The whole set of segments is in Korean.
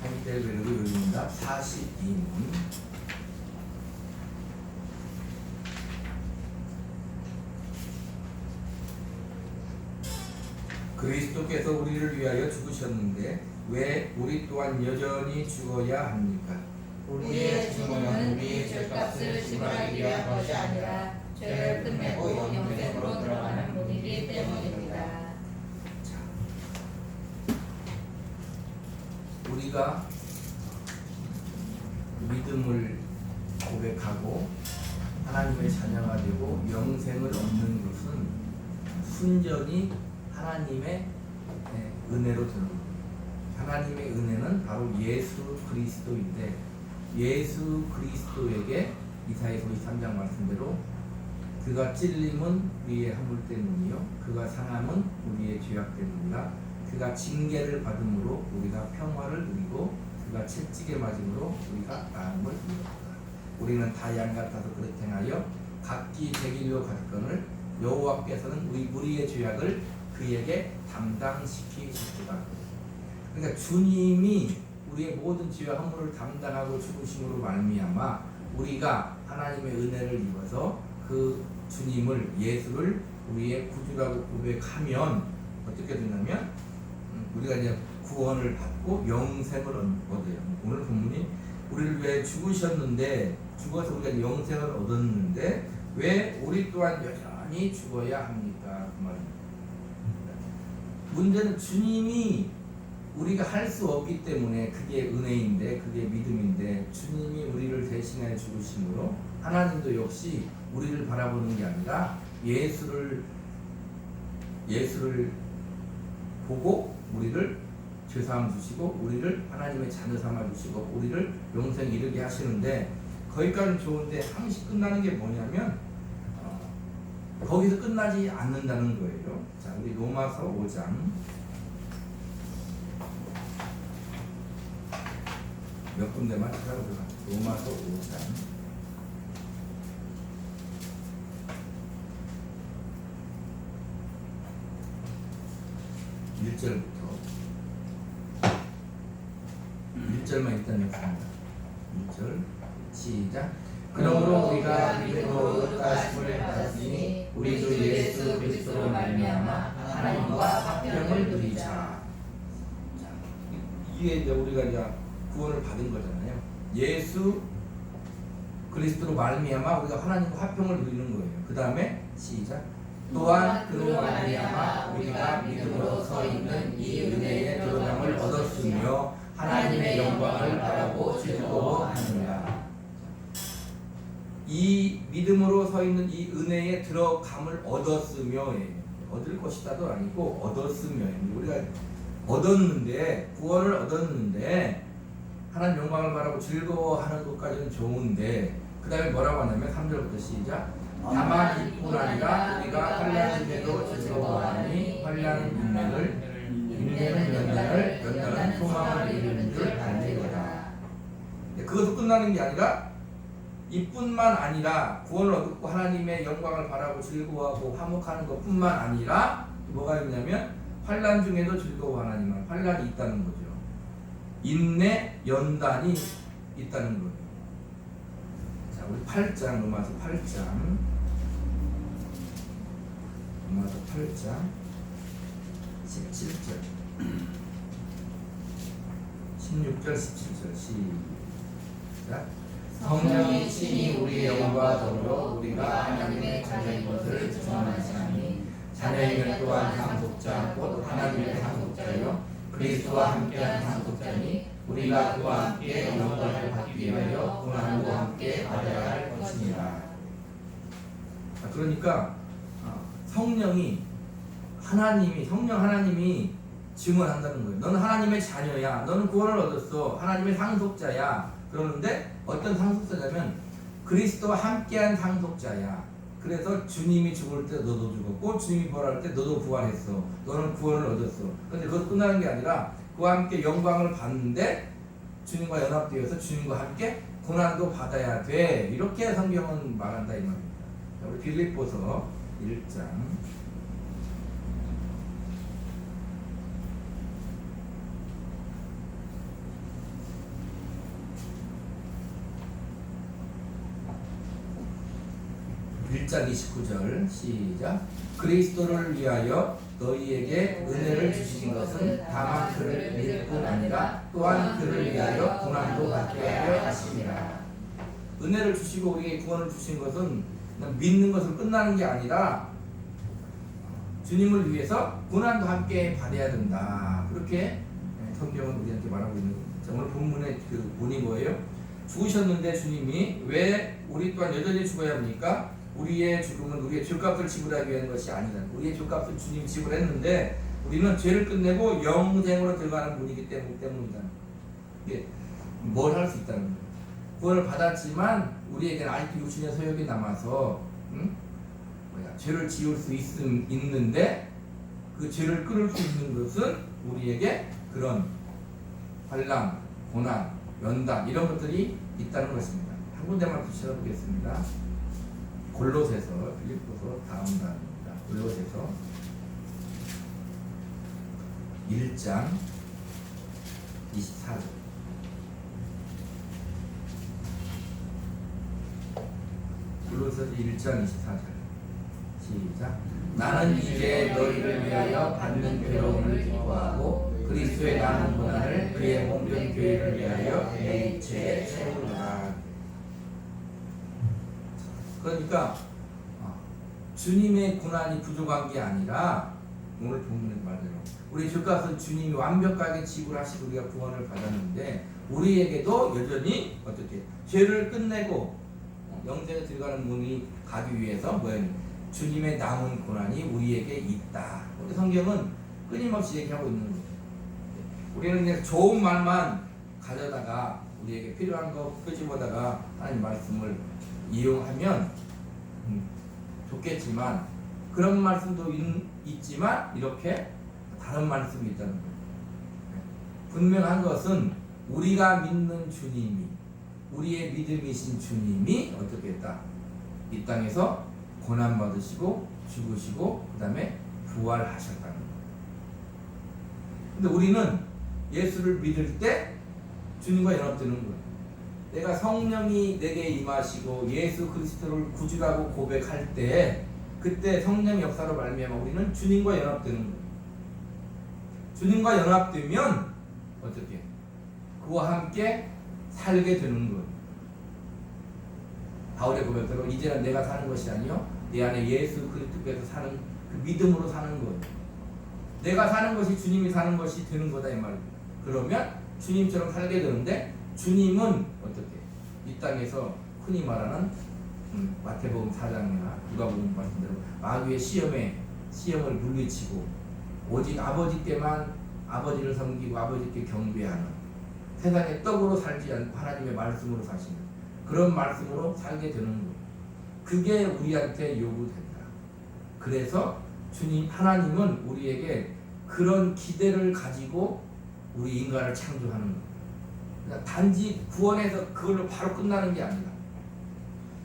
한때 외로고 요입니다. 42문. 그리스도께서 우리를 위하여 죽으셨는데 왜 우리 또한 여전히 죽어야 합니까? 우리의 죽음은 우리의 죄값을 지불하기 위한 것이 아니라 죄를 끝내고 영생으로 들어가는 문이기 때문입니다. 우리가 믿음을 고백하고 하나님의 자녀가 되고 영생을 얻는 것은 순전히 하나님의 은혜로 되는 겁니다. 하나님의 은혜는 바로 예수 그리스도인데 예수 그리스도에게 이사야서 53장 말씀대로 그가 찔림은 우리의 허물 때문이요 그가 상함은 우리의 죄악 때문이라 그가 징계를 받음으로 우리가 평화를 누리고 그가 채찍에 맞음으로 우리가 나음을 누렸다. 우리는 다 양 같아서 그릇 행하여 각기 제 길로 갔거늘 여호와께서는 우리의 죄악을 그에게 담당시키셨도다. 그러니까 주님이 우리의 모든 죄와 허물을 담당하고 죽으심으로 말미암아 우리가 하나님의 은혜를 입어서 그 주님을 예수를 우리의 구주라고 고백하면 어떻게 되냐면 우리가 이제 구원을 받고 영생을 얻어요. 오늘 본문이 우리를 위해 죽으셨는데 죽어서 우리가 영생을 얻었는데 왜 우리 또한 여전히 죽어야 합니까? 그 말입니다. 문제는 주님이 우리가 할 수 없기 때문에 그게 은혜인데 그게 믿음인데 주님이 우리를 대신해 죽으심으로 하나님도 역시 우리를 바라보는 게 아니라 예수를 보고 우리를 죄사함 주시고 우리를 하나님의 자녀 삼아 주시고 우리를 영생 이르게 하시는데 거기까지는 좋은데 항시 끝나는 게 뭐냐면 거기서 끝나지 않는다는 거예요. 자, 우리 로마서 5장 몇 군데만 찾아보자. 로마서 5장 1절부터 1절만 일단 읽습니다. 1절 시작. 그러므로 우리가 믿음으로 의롭다심을 받았으니 우리 주 예수 그리스도로 말미암아 하나님과 화평을 누리자. 이게 이제 우리가 이제 구원을 받은 거잖아요. 예수 그리스도로 말미암아 우리가 하나님과 화평을 누리는 거예요. 그 다음에 시작. 또한 그로 말미암아 우리가 믿음으로 서 있는 이 은혜의 들어감을 얻었으며 하나님의 영광을 바라고 즐거워하느니라. 이 믿음으로 서 있는 이 은혜의 들어감을 얻었으며 얻을 것이다도 아니고 얻었으며 우리가 얻었는데 구원을 얻었는데 하나님 영광을 바라고 즐거워하는 것까지는 좋은데 그 다음에 뭐라고 하냐면 3절부터 시작. 다만 이뿐 아니라 우리가 환난 중에도 즐거워하니 환난은 인내를 인내는 연단을 연단은 소망을 이루는 줄 알리거라. 그것도 끝나는 게 아니라 이뿐만 아니라 구원을 얻고 하나님의 영광을 바라고 즐거워하고 화목하는 것뿐만 아니라 뭐가 있냐면 환난 중에도 즐거워하나니만 환난이 있다는 거죠. 인내 연단이 있다는 거예요. 자, 우리 8장 로마서 8장 17절 16절 17절 시작. 성령이 친히 우리의 영과 더불어 우리가 하나님의 자녀인 것을 증언하시나니 자녀이면 또한 상속자 곧 하나님의 상속자요 그리스도와 함께한 상속자니 우리가 그와 함께 영광을 받기 위하여 고난도 함께 받아야 할 것이니라. 그러니까 성령 하나님이 증언한다는 거예요. 너는 하나님의 자녀야. 너는 구원을 얻었어. 하나님의 상속자야. 그러는데 어떤 상속자냐면 그리스도와 함께한 상속자야. 그래서 주님이 죽을 때 너도 죽었고 주님이 부활할 때 너도 부활했어. 너는 구원을 얻었어. 그런데 그것 끝나는 게 아니라 그와 함께 영광을 받는데 주님과 연합되어서 주님과 함께 고난도 받아야 돼. 이렇게 성경은 말한다 이 말입니다. 우리 빌립보서 1장 1장 29절 시작. 그리스도를 위하여 너희에게 은혜를 주신 것은 다만 그를 믿을 뿐 아니라 또한 그를 위하여 고난도 받게 하려 하심이라. 은혜를 주시고 우리에게 구원을 주신 것은 그냥 믿는 것으로 끝나는 게 아니라 주님을 위해서 고난도 함께 받아야 된다. 그렇게 성경은 우리한테 말하고 있는 겁니다. 오늘 본문의 그 본이 뭐예요? 죽으셨는데 주님이 왜 우리 또한 여전히 죽어야 합니까? 우리의 죽음은 우리의 죄값을 지불하기 위한 것이 아니다. 우리의 죄값을 주님이 지불했는데 우리는 죄를 끝내고 영생으로 들어가는 분이기 때문이다. 이게 뭘 할 수 있다는 거예요. 구원을 받았지만 우리에게는 아직도 육신의 소욕이 남아서 죄를 지을 수 있는데 그 죄를 끊을 수 있는 것은 우리에게 그런 환난, 고난, 연단 이런 것들이 있다는 것입니다. 한 군데만 찾아보겠습니다. 골로새서, 필립보서 다음 단입니다. 골로새서 1장 24절. 골로새서 1장 24절. 시작. 나는 이제 너희를 위하여 받는 괴로움을 기뻐하고 그리스도의 남은 고난을 그의 몸된 교회를 위하여 내 입체에 채우리라. 그러니까 주님의 고난이 부족한 게 아니라 오늘 본문의 말대로 우리 죄값은 주님이 완벽하게 지불하시고 우리가 구원을 받았는데 우리에게도 여전히 어떻게 죄를 끝내고 영생에 들어가는 문이 가기 위해서 뭐예요? 주님의 남은 고난이 우리에게 있다. 우리 성경은 끊임없이 얘기하고 있는 거예요. 우리는 그냥 좋은 말만 가져다가 우리에게 필요한 거 끄집어다가 하나님 말씀을 이용하면 좋겠지만 그런 말씀도 있지만 이렇게 다른 말씀이 있다는 거예요. 분명한 것은 우리가 믿는 주님이 우리의 믿음이신 주님이 어떻게 했다? 이 땅에서 고난 받으시고 죽으시고 그 다음에 부활하셨다는 거예요. 근데 우리는 예수를 믿을 때 주님과 연합되는 거예요. 내가 성령이 내게 임하시고 예수 그리스도를 구주라고 고백할 때 그때 성령 역사로 말미암아 우리는 주님과 연합되는 거예요. 주님과 연합되면 어떻게? 그와 함께 살게 되는 거예요. 바울의 고백대로 이제는 내가 사는 것이 아니요 내 안에 예수 그리스도께서 사는 그 믿음으로 사는 거예요. 내가 사는 것이 주님이 사는 것이 되는 거다 이 말입니다. 그러면 주님처럼 살게 되는데 주님은 어떻게? 이 땅에서 흔히 말하는 마태복음 4장이나 누가복음 말씀대로 마귀의 시험을 물리치고 오직 아버지께만 아버지를 섬기고 아버지께 경배하는 세상의 떡으로 살지 않고 하나님의 말씀으로 사시는 그런 말씀으로 살게 되는 거예요. 그게 우리한테 요구된다. 그래서 주님 하나님은 우리에게 그런 기대를 가지고 우리 인간을 창조하는 거예요. 그러니까 단지 구원해서 그걸로 바로 끝나는 게 아니라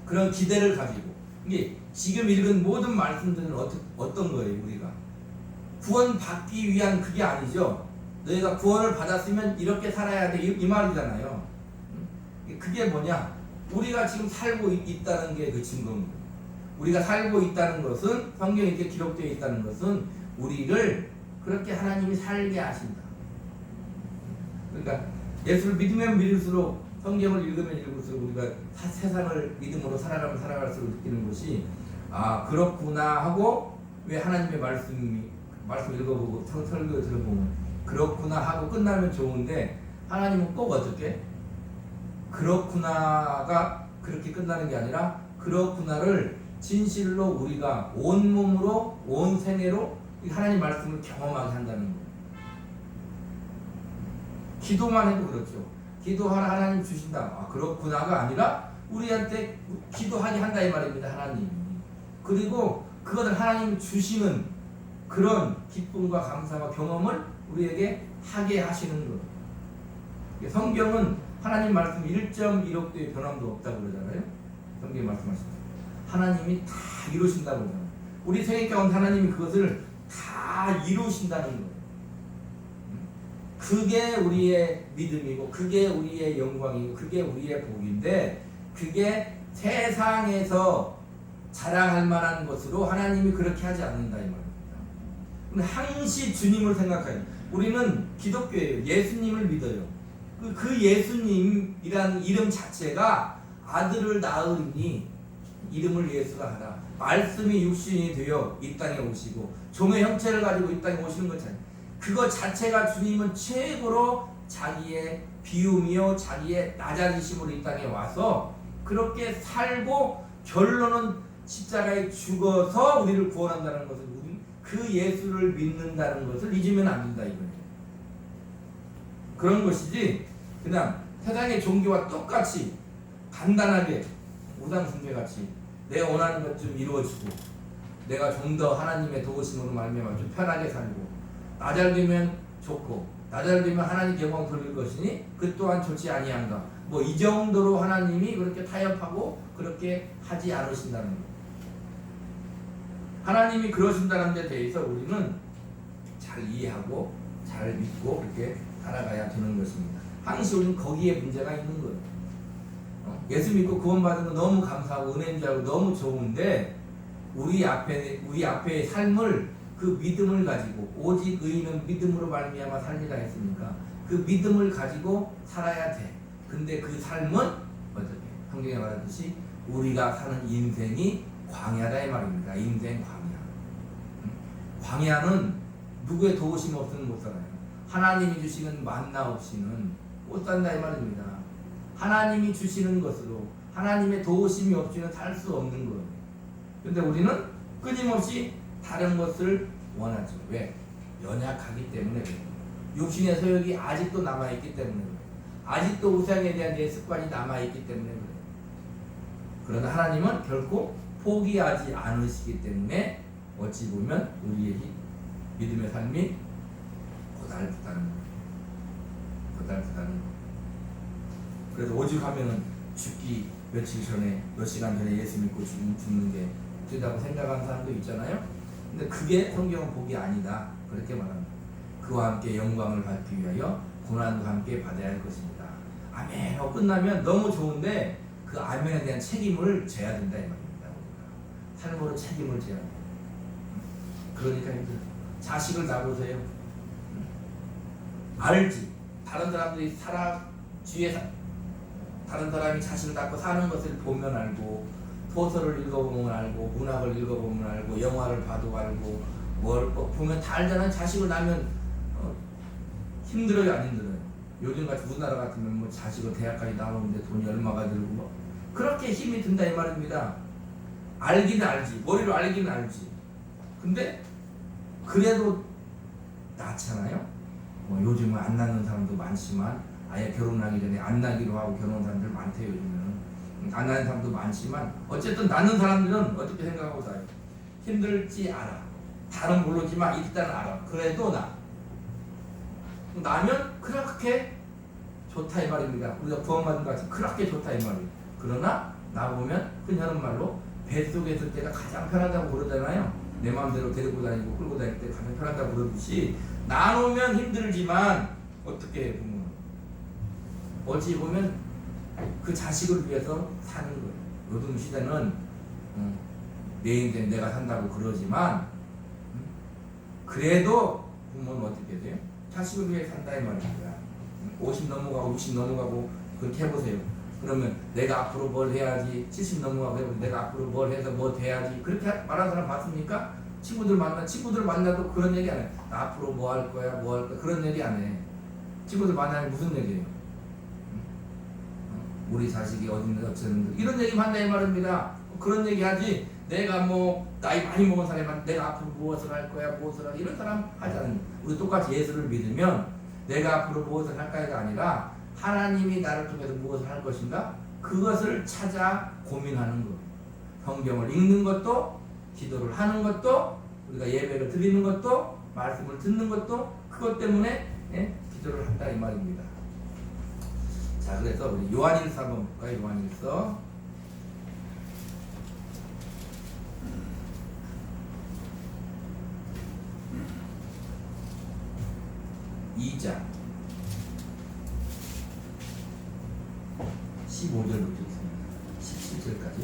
그런 기대를 가지고 이게 지금 읽은 모든 말씀들은 어떤 거예요? 우리가 구원 받기 위한 그게 아니죠. 너희가 구원을 받았으면 이렇게 살아야 돼 이 말이잖아요. 그게 뭐냐? 우리가 지금 살고 있다는 게 그 증거입니다. 우리가 살고 있다는 것은 성경에 이렇게 기록되어 있다는 것은 우리를 그렇게 하나님이 살게 하신다. 그러니까 예수를 믿으면 믿을수록 성경을 읽으면 읽을수록 우리가 세상을 믿음으로 살아가면 살아갈수록 느끼는 것이 아 그렇구나 하고 왜 하나님의 말씀 읽어보고 설교 들어보면 그렇구나 하고 끝나면 좋은데 하나님은 꼭 어떻게? 그렇구나가 그렇게 끝나는 게 아니라 그렇구나를 진실로 우리가 온몸으로 온 생애로 하나님 말씀을 경험하게 한다는 거예요. 기도만 해도 그렇죠. 기도하라 하나님 주신다. 아 그렇구나가 아니라 우리한테 기도하게 한다 이 말입니다. 하나님. 그리고 그것을 하나님 주시는 그런 기쁨과 감사와 경험을 우리에게 하게 하시는 거예요. 성경은 하나님 말씀 1.1억도의 변함도 없다고 그러잖아요. 성경에 말씀하시죠. 하나님이 다 이루신다고 그러잖아요. 우리 생애 가운데 하나님이 그것을 다 이루신다는 거예요. 그게 우리의 믿음이고 그게 우리의 영광이고 그게 우리의 복인데 그게 세상에서 자랑할 만한 것으로 하나님이 그렇게 하지 않는다 이 말입니다. 근데 항시 주님을 생각해요. 우리는 기독교예요. 예수님을 믿어요. 그 예수님이라는 이름 자체가 아들을 낳으니 이름을 예수라 하라. 말씀이 육신이 되어 이 땅에 오시고 종의 형체를 가지고 이 땅에 오시는 것 자체. 그거 자체가 주님은 최고로 자기의 비움이요 자기의 낮아지심으로 이 땅에 와서 그렇게 살고 결론은 십자가에 죽어서 우리를 구원한다는 것을 우리 그 예수를 믿는다는 것을 잊으면 안 된다 이거예요. 그런 것이지 그냥 세상의 종교와 똑같이 간단하게 우상숭배같이 내가 원하는 것 좀 이루어지고 내가 좀 더 하나님의 도우심으로 말미암아 좀 편하게 살고 나 잘 되면 좋고 나 잘 되면 하나님 영광 돌릴 것이니 그 또한 좋지 아니한가. 뭐 이 정도로 하나님이 그렇게 타협하고 그렇게 하지 않으신다는 것. 하나님이 그러신다는 데 대해서 우리는 잘 이해하고 잘 믿고 그렇게 살아가야 되는 것입니다. 항시 우리는 거기에 문제가 있는 거예요. 예수 믿고 구원받은 거 너무 감사하고 은혜인 줄 알고 너무 좋은데 우리 앞에 삶을 그 믿음을 가지고 오직 의인은 믿음으로 말미암아 살리라 했으니까 그 믿음을 가지고 살아야 돼. 근데 그 삶은 어떻게 성경에 말하듯이 우리가 사는 인생이 광야다 이 말입니다. 인생 광야. 광야는 누구의 도우심 없이는 못 살아요. 하나님이 주시는 만나 없이는 못 산다 이 말입니다. 하나님이 주시는 것으로 하나님의 도우심이 없이는 살 수 없는 거예요. 근데 우리는 끊임없이 다른 것을 원하죠. 왜? 연약하기 때문에 그래요. 육신의 소욕이 아직도 남아있기 때문에 그래요. 아직도 우상에 대한 내 습관이 남아있기 때문에 그래요. 그러나 하나님은 결코 포기하지 않으시기 때문에 어찌 보면 우리의 믿음의 삶이 고달프다는 거예요. 고달프다는 거예요. 그래서 오죽하면은 죽기 며칠 전에 몇 시간 전에 예수 믿고 죽는 게 되다고 생각하는 사람도 있잖아요. 근데 그게 성경은 복이 아니다 그렇게 말합니다. 그와 함께 영광을 받기 위하여 고난도 함께 받아야 할 것입니다. 아멘 하고 끝나면 너무 좋은데 그 아멘에 대한 책임을 져야 된다 이 말입니다. 삶으로 책임을 져야 돼요. 그러니까 자식을 낳으세요. 알지. 다른 사람들이 다른 사람이 자식을 낳고 사는 것을 보면 알고 소설을 읽어보면 알고 문학을 읽어보면 알고 영화를 봐도 알고 뭘 보면 다 알잖아요. 자식을 낳으면 힘들어요 안 힘들어요? 요즘같이 우리나라 같으면 뭐 자식을 대학까지 나오는데 돈이 얼마가 들고 뭐 그렇게 힘이 든다 이 말입니다. 알기는 알지. 머리로 알기는 알지. 근데 그래도 낳잖아요. 뭐 요즘은 안 낳는 사람도 많지만 아예 결혼하기 전에 안 낳기로 하고 결혼한 사람들 많대요. 요즘은 안 낳는 사람도 많지만 어쨌든 낳는 사람들은 어떻게 생각하고 살아요? 힘들지 알아. 다른 모르지만 일단 알아. 그래도 나면 그렇게 좋다 이 말입니다. 우리가 구원받은 것 같이 그렇게 좋다 이 말이에요. 그러나 나보면 흔히 말로 뱃속에 있을 때가 가장 편하다고 그러잖아요. 내 마음대로 데리고 다니고 끌고 다닐 때 가장 편하다고 그러듯이 나누면 힘들지만 어떻게 보면 어찌 보면 그 자식을 위해서 사는 거예요. 요즘 시대는 내 인생 내가 산다고 그러지만 그래도 부모는 어떻게 돼요? 자식을 위해 산다 이 말입니다. 50 넘어가고 60 넘어가고 그렇게 해보세요. 그러면 내가 앞으로 뭘 해야지 70 넘어가고 해보면 내가 앞으로 뭘 해서 뭐 돼야지 그렇게 말하는 사람 봤습니까? 친구들 만나도 그런 얘기 안 해. 나 앞으로 뭐 할 거야 그런 얘기 안 해. 친구들 만나면 무슨 얘기예요? 우리 자식이 어딨는데 어쩌는데 이런 얘기 한다 이 말입니다. 그런 얘기 하지 내가 뭐 나이 많이 먹은 사람한테 내가 앞으로 무엇을 할 거야 무엇을 할 이런 사람 하지 않는. 우리 똑같이 예수를 믿으면 내가 앞으로 무엇을 할까가 아니라 하나님이 나를 통해서 무엇을 할 것인가 그것을 찾아 고민하는 것. 성경을 읽는 것도 기도를 하는 것도 우리가 예배를 드리는 것도 말씀을 듣는 것도 그것 때문에 기도를 한다 이 말입니다. 자, 그래서 우리 요한일서 한번 볼까요? 요한일서 2장 15절부터 있습니다. 17절까지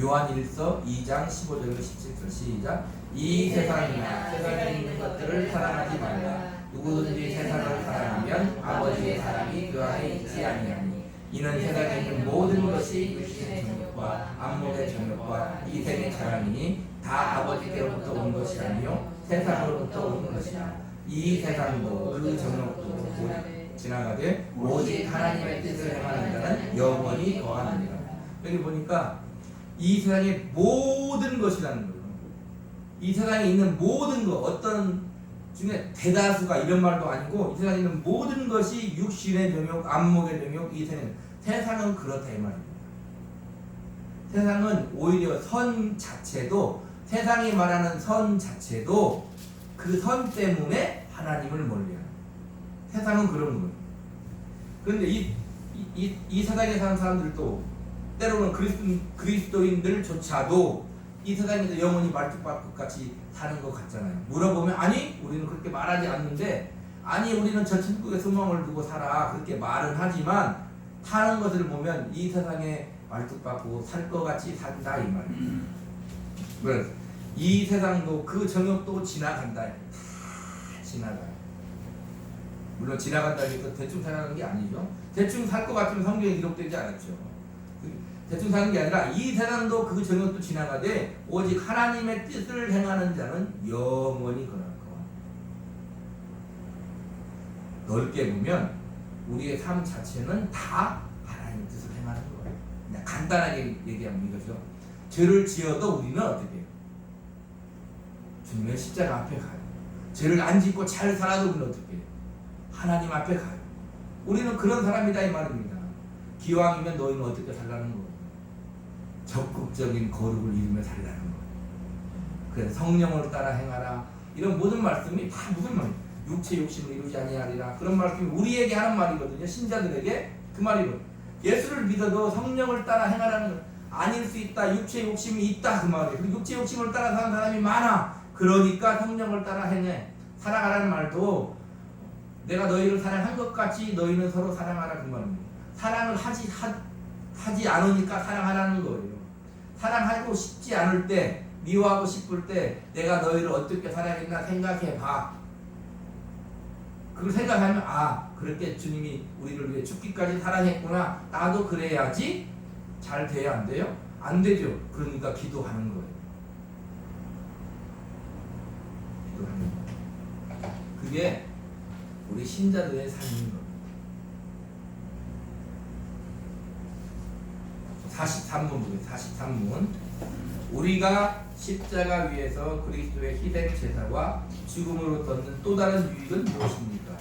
요한일서 2장 15절로 17절 시작. 이 세상이나 세상에 있는 것들을 사랑하지 말라. 누구든지 세상을 사랑하면 아버지의 사랑이 그 안에 있지 아니하니 이는 세상에 있는 모든 것이 육신의 정욕과 안목의 정욕과 이생의 자랑이니 다 아버지께로부터 온 것이 아니요 세상으로부터 온 것이라. 이 세상도 그 정욕도 지나가되 오직 하나님의 뜻을 행하는 자는 영원히 거하느니라. 여기 보니까 이 세상의 모든 것이라는 거예요. 이 세상에 있는 모든 것, 어떤 중에 대다수가 이런 말도 아니고 이 세상에 있는 모든 것이 육신의 정욕, 안목의 정욕, 이 세상은 그렇다 이 말입니다. 세상은 오히려 선 자체도, 세상이 말하는 선 자체도 그 선 때문에 하나님을 멀리하는, 세상은 그런 거예요. 그런데 이 세상에 사는 사람들도 때로는 그리스도인들조차도 이 세상에서 영원히 말뚝박뚝 같이 사는 것 같잖아요. 물어보면 아니 우리는 그렇게 말하지 않는데, 아니 우리는 저 천국의 소망을 두고 살아 그렇게 말은 하지만 사는 것을 보면 이 세상에 말뚝박고 살 것 같이 산다 이 말이에요. 그래서 이 세상도 그 정욕도 지나간다. 다 지나가요. 물론 지나간다고 해서 대충 살아가는 게 아니죠. 대충 살 것 같으면 성경에 기록되지 않았죠. 대충 사는 게 아니라 이 세상도 그 정욕도 지나가되 오직 하나님의 뜻을 행하는 자는 영원히 거할 것. 넓게 보면 우리의 삶 자체는 다 하나님의 뜻을 행하는 거예요. 그냥 간단하게 얘기하면 이거죠. 죄를 지어도 우리는 어떻게 해요? 주님의 십자가 앞에 가요. 죄를 안 짓고 잘 살아도 우리는 어떻게 해요? 하나님 앞에 가요. 우리는 그런 사람이다 이 말입니다. 기왕이면 너희는 어떻게 살라는 거예요? 적극적인 거룩을 이루며 살라는 거예요. 그래서 성령을 따라 행하라. 이런 모든 말씀이 다 무슨 말이에요? 육체 욕심을 이루지 아니하리라. 그런 말씀이 우리에게 하는 말이거든요. 신자들에게 그 말이거든요. 예수를 믿어도 성령을 따라 행하라는 건 아닐 수 있다. 육체 욕심이 있다 그 말이에요. 그리고 육체 욕심을 따라 사는 사람이 많아. 그러니까 성령을 따라 행해. 사랑하라는 말도 내가 너희를 사랑한 것 같이 너희는 서로 사랑하라 그 말입니다. 사랑을 하지 않으니까 사랑하라는 거예요. 사랑하고 싶지 않을 때, 미워하고 싶을 때 내가 너희를 어떻게 사랑했나 생각해봐. 그걸 생각하면 아, 그렇게 주님이 우리를 위해 죽기까지 사랑했구나. 나도 그래야지 잘 돼야 안 돼요? 안 되죠. 그러니까 기도하는 거예요. 기도하는 거예요. 그게 우리 신자들의 삶인 겁니다. 43문 보세요. 43문. 우리가 십자가 위에서 그리스도의 희생 제사와 죽음으로 얻는 또 다른 유익은 무엇입니까?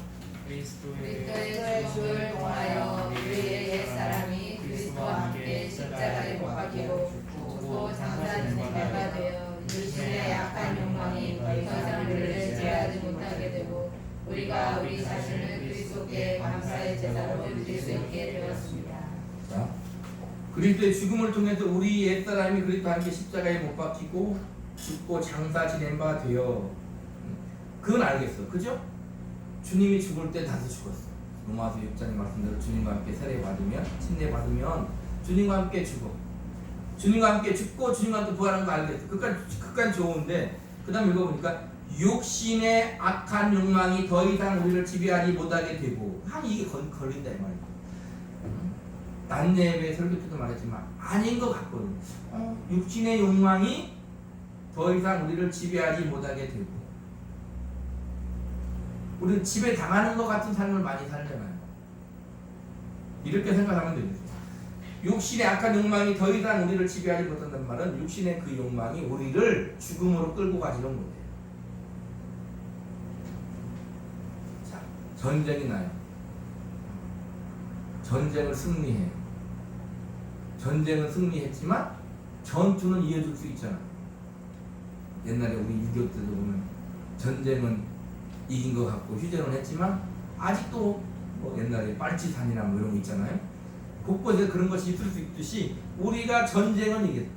그리스도의 죽음을 통하여 우리의 옛사람이 그리스도와 함께 십자가에 못 박히고 죽고 장사한 생활가 되어 육신의 약한 욕망이 더 이상 우리를 제하지 못하게 되고 우리가 우리 자신을 그리스도께 감사의 제사로 드릴 수 있게 되었습니다. 자, 그리스도의 죽음을 통해서 우리 옛사람이 그리스도와 함께 십자가에 못 박히고 죽고 장사 지낸 바 되어, 그건 알겠어. 그죠? 주님이 죽을 때 다시 죽었어. 로마서 6장의 말씀대로 주님과 함께 세례받으면, 침례받으면 주님과 함께 죽어. 주님과 함께 죽고 주님과 함께 부활하는 거 알겠어. 그까지 좋은데 그 다음 읽어보니까 육신의 악한 욕망이 더 이상 우리를 지배하지 못하게 되고, 이게 걸린다 이 말이야. 난예배 설교 때도 말했지만 아닌 것 같거든. 육신의 욕망이 더 이상 우리를 지배하지 못하게 되고, 우리는 지배 당하는 것 같은 삶을 많이 살잖아요. 이렇게 생각하면 되겠어요. 육신의 악한 욕망이 더 이상 우리를 지배하지 못한다는 말은 육신의 그 욕망이 우리를 죽음으로 끌고 가지는 못해요. 자, 전쟁이 나요. 전쟁을 승리해요. 전쟁은 승리했지만 전투는 이어질 수 있잖아요. 옛날에 우리 6.25 때도 보면 전쟁은 이긴 것 같고 휴전은 했지만 아직도 뭐 옛날에 빨치산이나 뭐 이런 거 있잖아요. 곳곳에 그런 것이 있을 수 있듯이 우리가 전쟁은 이겼다.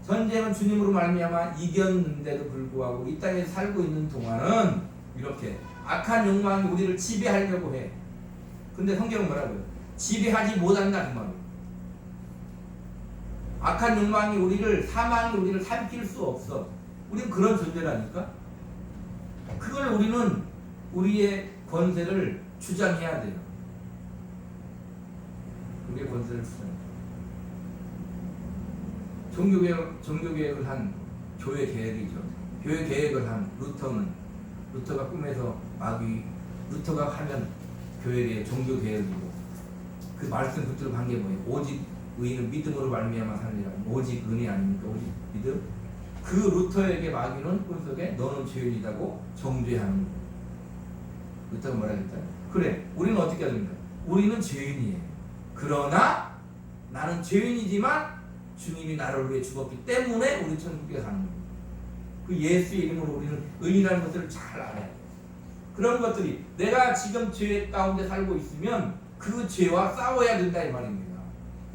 전쟁은 주님으로 말미암아 이겼는데도 불구하고 이 땅에 살고 있는 동안은 이렇게 악한 욕망이 우리를 지배하려고 해. 근데 성경은 뭐라고요? 지배하지 못한다 그 말이에요. 악한 욕망이 우리를, 사망이 우리를 삼킬 수 없어. 우리는 그런 존재라니까. 그걸 우리는 우리의 권세를 주장해야 돼요. 우리의 권세를 주장해야 돼요. 종교개혁을 한 교회 계획이죠. 교회 계획을 한 루터가 꿈에서 루터가 하면 교회의 종교개혁이고, 그 말씀 붙들고 한 게 뭐예요? 오직 의인은 믿음으로 말미암아 살리라. 오직 은혜 아닙니까? 오직 믿음. 그 루터에게 마귀는 꿈속에 너는 죄인이라고 정죄하는 거예요. 루터가 뭐라 그랬어요? 그래, 우리는 어떻게 해야 됩니까? 우리는 죄인이에요. 그러나 나는 죄인이지만 주님이 나를 위해 죽었기 때문에 우리 천국에 가는 거예요. 그 예수의 이름으로 우리는 의인이라는 것을 잘 알아야 돼요. 그런 것들이, 내가 지금 죄 가운데 살고 있으면 그 죄와 싸워야 된다 이 말입니다.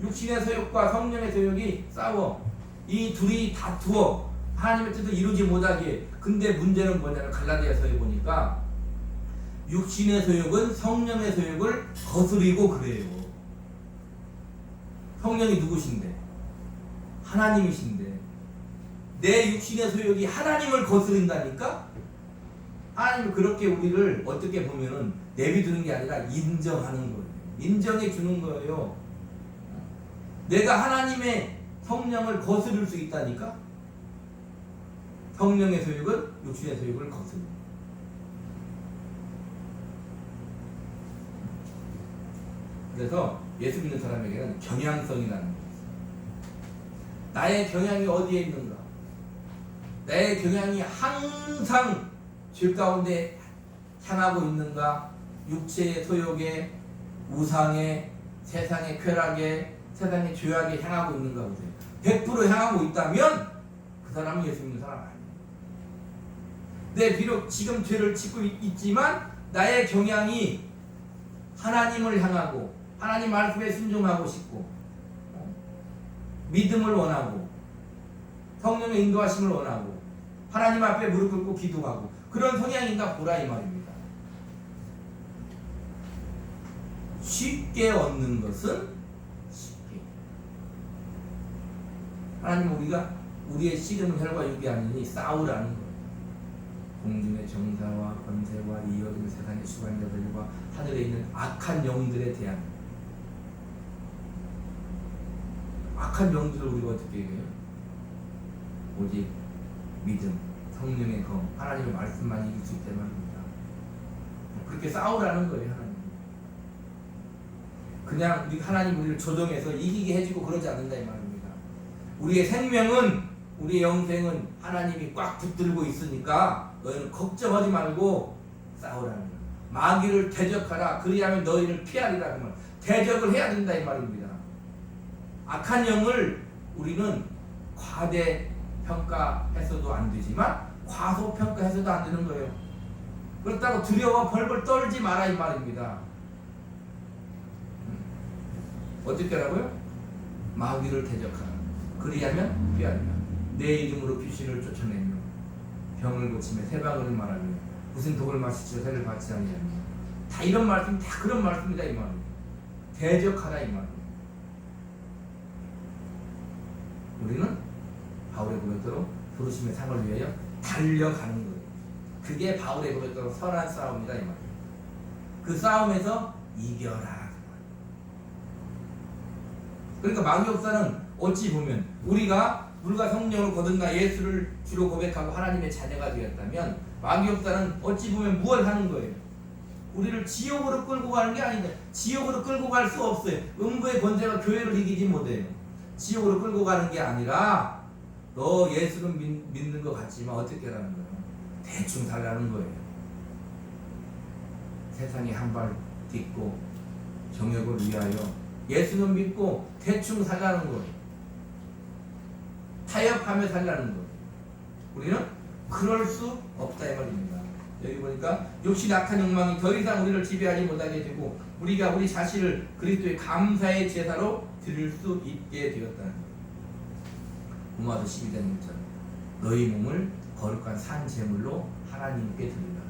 육신의 소욕과 성령의 소욕이 싸워. 이 둘이 다투어 하나님의 뜻을 이루지 못하게. 근데 문제는 뭐냐면 갈라디아서에 보니까 육신의 소욕은 성령의 소욕을 거스리고 그래요. 성령이 누구신데? 하나님이신데 내 육신의 소욕이 하나님을 거스린다니까? 하나님은 그렇게 우리를 어떻게 보면은 내비두는 게 아니라 인정하는 거예요. 인정해 주는 거예요. 내가 하나님의 성령을 거스릴 수 있다니까? 성령의 소욕은 육신의 소욕을 거스립니다. 그래서 예수 믿는 사람에게는 경향성이라는 게 있어요. 나의 경향이 어디에 있는가? 나의 경향이 항상 죄 가운데 향하고 있는가? 육체의 소욕에, 우상에, 세상의 쾌락에, 세상의 죄악에 향하고 있는가 보세요. 100% 향하고 있다면 그 사람은 예수 믿는 사람 아니에요. 내 비록 지금 죄를 짓고 있지만 나의 경향이 하나님을 향하고 하나님 말씀에 순종하고 싶고 믿음을 원하고 성령의 인도하심을 원하고 하나님 앞에 무릎 꿇고 기도하고 그런 성향인가 보라 이 말입니다. 쉽게 얻는 것은 쉽게. 하나님 우리가 우리의 씨름은 혈과 육이 아니니 싸우라는 거예요. 공중의 정사와 권세와 이 어둠 세상의 주관자들과 하늘에 있는 악한 영들에 대한 악한 영들을 우리가 어떻게 해요? 오직 믿음, 성령의 검, 하나님의 말씀만 이길 수 있단 말입니다. 그렇게 싸우라는 거예요, 하나님. 그냥 하나님 우리를 조정해서 이기게 해주고 그러지 않는다 이 말입니다. 우리의 생명은, 우리의 영생은 하나님이 꽉 붙들고 있으니까 너희는 걱정하지 말고 싸우라는 거예요. 마귀를 대적하라. 그리하면 너희를 피하리라. 그 말. 대적을 해야 된다 이 말입니다. 악한 영을 우리는 과대평가해서도 안 되지만 과소평가해서도 안 되는 거예요. 그렇다고 두려워 벌벌 떨지 마라 이 말입니다. 어떻게 하라고요? 마귀를 대적하라. 그리하면 피하리라. 내 이름으로 귀신을 쫓아내며 병을 고치며 세방을 말하며 무슨 독을 마시쳐 세를 받지 아니하며. 다 이런 말씀, 다 그런 말씀이다 이 말입니다. 대적하라 이 말입니다. 우리는 바울의 고백대로 부르심의 상을 위하여 달려가는 거예요. 그게 바울의 고백대로 선한 싸움이다 이 말이에요. 그 싸움에서 이겨라. 그러니까 마귀 역사는 어찌 보면 우리가 물과 성령으로 거듭나 예수를 주로 고백하고 하나님의 자녀가 되었다면 마귀 역사는 어찌 보면 무엇을 하는 거예요? 우리를 지옥으로 끌고 가는 게 아닌데 지옥으로 끌고 갈 수 없어요. 음부의 권세가 교회를 이기지 못해요. 지옥으로 끌고 가는 게 아니라 너 예수는 믿는 것 같지만 어떻게 하라는 거예요? 대충 살라는 거예요. 세상에 한 발 딛고 정욕을 위하여 예수는 믿고 대충 살라는 거예요. 타협하며 살라는 거예요. 우리는 그럴 수 없다 이 말입니다. 여기 보니까 육신 악한 욕망이 더 이상 우리를 지배하지 못하게 되고 우리가 우리 자신을 그리스도의 감사의 제사로 드릴 수 있게 되었다는 거예요. 로마서 12장 6절 너희 몸을 거룩한 산 제물로 하나님께 드리라.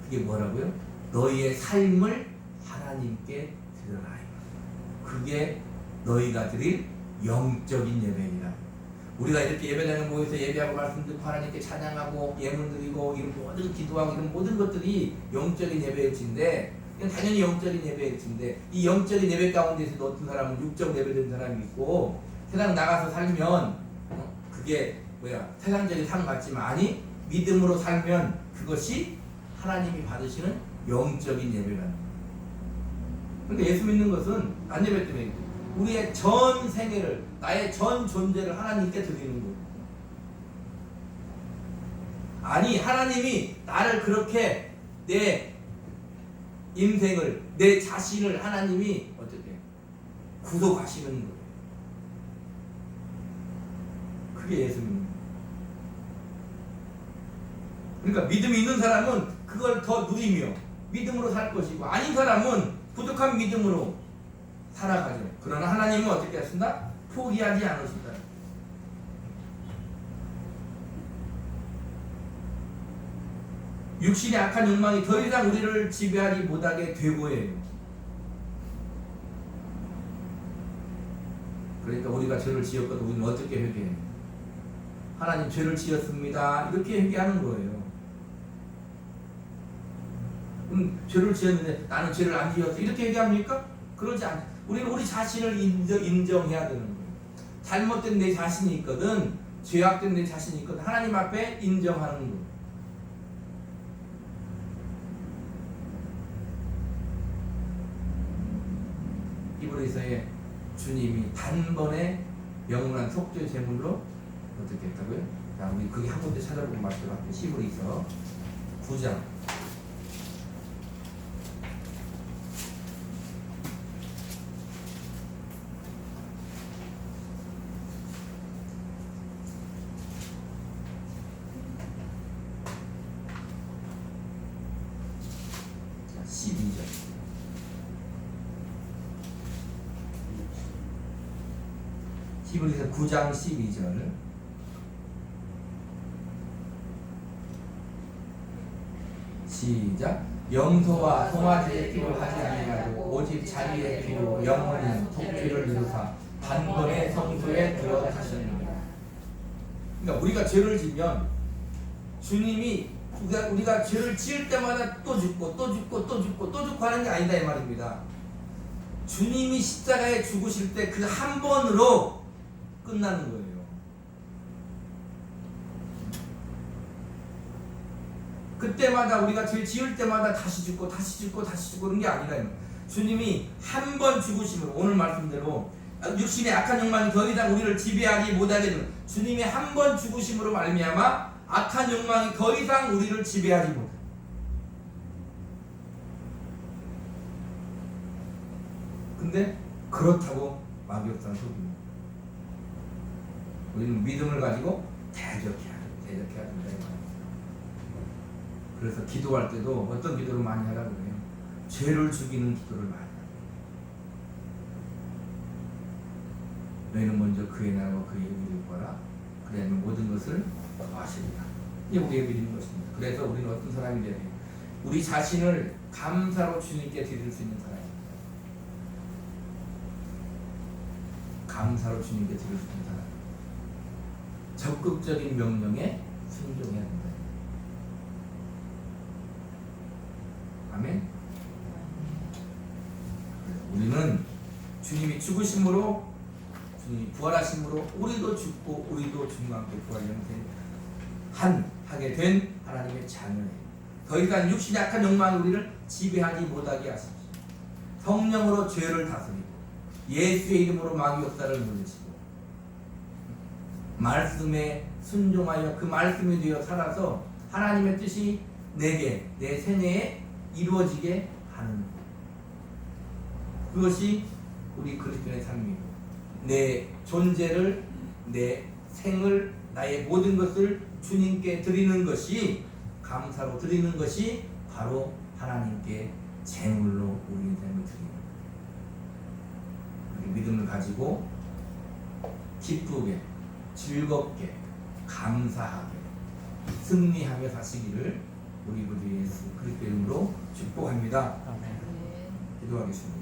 그게 뭐라고요? 너희의 삶을 하나님께 드려라. 그게 너희가 드릴 영적인 예배입니다. 우리가 이렇게 예배당에 모여서 예배하고 말씀 듣고 하나님께 찬양하고 예물 드리고 이런 모든 기도하고 이런 모든 것들이 영적인 예배의 일치인데, 이건 당연히 영적인 예배의 일치인데, 이 영적인 예배 가운데서 어떤 사람은 육적 예배된 사람이 있고, 세상 나가서 살면 그게 세상적인 삶 같지만, 아니 믿음으로 살면 그것이 하나님이 받으시는 영적인 예배가. 그러니까 예수 믿는 것은 안 예배 때문에 우리의 전 생애를, 나의 전 존재를 하나님께 드리는 거예요. 아니 하나님이 나를 그렇게, 내 인생을, 내 자신을 하나님이 어떻게 구속하시는 거예요. 그게 예수 믿는 거예요. 그러니까 믿음이 있는 사람은 그걸 더 누리며 믿음으로 살 것이고, 아닌 사람은 부족한 믿음으로 살아가죠. 그러나 하나님은 어떻게 하신다? 포기하지 않으신다. 육신의 악한 욕망이 더 이상 우리를 지배하지 못하게 되고 해요. 그러니까 우리가 죄를 지었거든 우리는 어떻게 회개해요? 하나님 죄를 지었습니다. 이렇게 회개하는 거예요. 죄를 지었는데 나는 죄를 안 지었어. 이렇게 얘기합니까? 그러지 않죠. 우리는 우리 자신을 인정해야 되는 거예요. 잘못된 내 자신이 있거든, 죄악된 내 자신이 있거든, 하나님 앞에 인정하는 거예요. 히브리서에 주님이 단번에 영원한 속죄 제물로 어떻게 했다고요? 자, 우리 그게 한 군데 찾아보고 말씀을 할게요. 히브리서 9장 12절. 히브리서 9장 12절. 시작. 염소와 송아지의 피로 하지 아니하고 오직 자기의 피로 영원히 속죄를 이루사 단번에 성소에 들어가셨느니라. 그러니까 우리가 죄를 지면 주님이 우리가 죄를 지을 때마다 또 죽고 또 죽고 또 죽고 또 죽고 하는 게 아니다 이 말입니다. 주님이 십자가에 죽으실 때 그 한 번으로 끝나는 거예요. 그때마다 우리가 죄 지을 때마다 다시 죽고 다시 죽고 다시 죽고 그런 게 아니라, 주님이 한 번 죽으심으로, 오늘 말씀대로 육신의 악한 욕망이 더 이상 우리를 지배하지 못하게 되는 주님이 한 번 죽으심으로 말미암아 악한 욕망이 더 이상 우리를 지배하지 못해. 근데 그렇다고 마귀역사는 속입니다. 우리는 믿음을 가지고 대적해야 된다. 그래서 기도할 때도 어떤 기도를 많이 하라고 그래요? 죄를 죽이는 기도를 많이 해요. 너희는 먼저 그의 나라와 그의 의를 구하라. 그래야만 모든 것을 더하시리라. 이게 우리의 믿음인 것입니다. 그래서 우리는 어떤 사람이 되야 돼요? 우리 자신을 감사로 주님께 드릴 수 있는 사람입니다. 감사로 주님께 드릴 수 있는 사람. 적극적인 명령에 순종해야 된다. 아멘. 우리는 주님이 죽으심으로, 주님이 부활하심으로 우리도 죽고 우리도 주님과 함께 하게 된 하나님의 자녀예요. 더 이상 육신의 악한 욕망이 우리를 지배하지 못하게 하십시오. 성령으로 죄를 다스리고 예수의 이름으로 마귀 역사를 물리시고 말씀에 순종하여 그 말씀이 되어 살아서 하나님의 뜻이 내게, 내 생애에 이루어지게 하는 것. 그것이 우리 그리스도인의 삶이고, 내 존재를, 내 생을, 나의 모든 것을 주님께 드리는 것이, 감사로 드리는 것이 바로 하나님께 제물로 우리 인생을 드리는 거예요. 믿음을 가지고 기쁘게, 즐겁게, 감사하게, 승리하며 사시기를 우리 구주 예수 그리스도 이름으로 축복합니다. 기도하겠습니다.